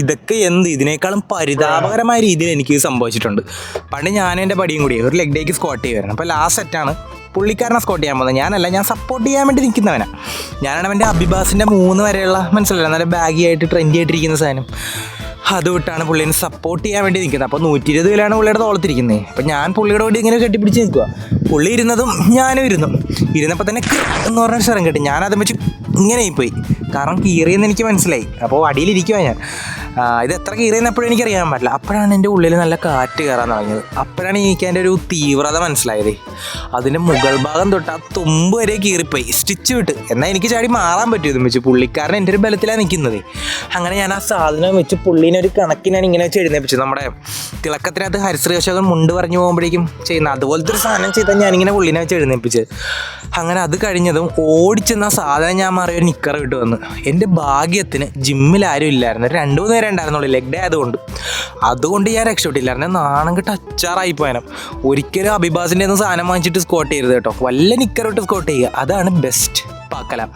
ഇതൊക്കെ ഇതിനേക്കാളും പരിതാപകരമായ രീതിയിൽ എനിക്ക് സംഭവിച്ചിട്ടുണ്ട്. പണ്ട് ഞാനും എൻ്റെ പടിയും കൂടി ഒരു ലെഗ് ഡേക്ക് സ്ക്വാട്ട് ചെയ്യുമായിരുന്നു. അപ്പോൾ ലാസ്റ്റ് സെറ്റാണ് പുള്ളിക്കാരനെ സ്കോട്ട് ചെയ്യാൻ പോകുന്നത്. ഞാൻ സപ്പോർട്ട് ചെയ്യാൻ വേണ്ടി നിൽക്കുന്നവനാണ്. ഞാനാണ് അവൻ്റെ അബിബാസിൻ്റെ 3 വരെയുള്ള മനസ്സിലല്ല നല്ല ബാഗി ആയിട്ട് ട്രെൻഡി ആയിട്ടിരിക്കുന്ന സാധനം അത് വിട്ടാണ് പുള്ളീനെ സപ്പോർട്ട് ചെയ്യാൻ വേണ്ടി നിൽക്കുന്നത്. അപ്പോൾ 120 കിലോയാണ് പുള്ളിയുടെ തോളത്തിരിക്കുന്നത്. അപ്പോൾ ഞാൻ പുള്ളിയുടെ കൂടി ഇങ്ങനെ കെട്ടിപ്പിടിച്ച് നിൽക്കുക. പുള്ളി ഇരുന്നതും ഞാനും ഇരുന്നപ്പോൾ തന്നെ എന്ന് പറഞ്ഞ സ്ഥലം കെട്ടി ഞാനതും വെച്ച് ഇങ്ങനെ പോയി. കാരണം കീറിയെന്ന് എനിക്ക് മനസ്സിലായി. അപ്പോൾ അടിയിലിരിക്കുവാണ് ഞാൻ. ഇത് എത്ര കീറിയെന്ന് എപ്പോഴും എനിക്കറിയാൻ പറ്റില്ല. അപ്പോഴാണ് എൻ്റെ ഉള്ളിൽ നല്ല കാറ്റ് കയറാൻ തുടങ്ങിയത്. അപ്പോഴാണ് എനിക്ക് അതിൻ്റെ ഒരു തീവ്രത മനസ്സിലായത്. അതിൻ്റെ മുകൾ ഭാഗം തൊട്ട് ആ തുമ്പ് വരെ കീറിപ്പോയി, സ്റ്റിച്ച് വിട്ട്. എന്നാൽ എനിക്ക് ചാടി മാറാൻ പറ്റും വെച്ച്. പുള്ളിക്കാരൻ എൻ്റെ ഒരു ബലത്തിലാണ് നിൽക്കുന്നത്. അങ്ങനെ ഞാൻ ആ സാധനം വെച്ച് പുള്ളീനെ ഒരു കണക്കിനാണ് ഇങ്ങനെ വെച്ച് എഴുന്നേപ്പിച്ചത്. നമ്മുടെ തിളക്കത്തിനകത്ത് ഹരിശ്രീ അശോകൻ മുണ്ട് പറഞ്ഞു പോകുമ്പോഴേക്കും ചെയ്യുന്ന അതുപോലത്തെ ഒരു സാധനം ചെയ്താൽ ഞാനിങ്ങനെ പുള്ളീനെ വെച്ച് എഴുന്നേപ്പിച്ചത്. അങ്ങനെ അത് കഴിഞ്ഞതും ഓടിച്ചെന്ന സാധനം ഞാൻ മാറിയ ഒരു നിക്കർ വിട്ട് വന്നു. എൻ്റെ ഭാഗ്യത്തിന് ജിമ്മിൽ ആരും ഇല്ലായിരുന്നു. 2-3 നേരം ഉണ്ടായിരുന്നുള്ളൂ ലെഗ് ഡേ അതുകൊണ്ട് ഞാൻ രക്ഷപ്പെട്ടില്ലായിരുന്നു. നാണം കെട്ട് അച്ചാറായി പോയാനും. ഒരിക്കലും അബിബാസിൻ്റെ ഒന്നും സാധനം വാങ്ങിച്ചിട്ട് സ്കോട്ട് ചെയ്യരുത് കേട്ടോ. വല്ല നിക്കർ വിട്ട് സ്കോട്ട് ചെയ്യുക, അതാണ് ബെസ്റ്റ്. പാക്കലാം.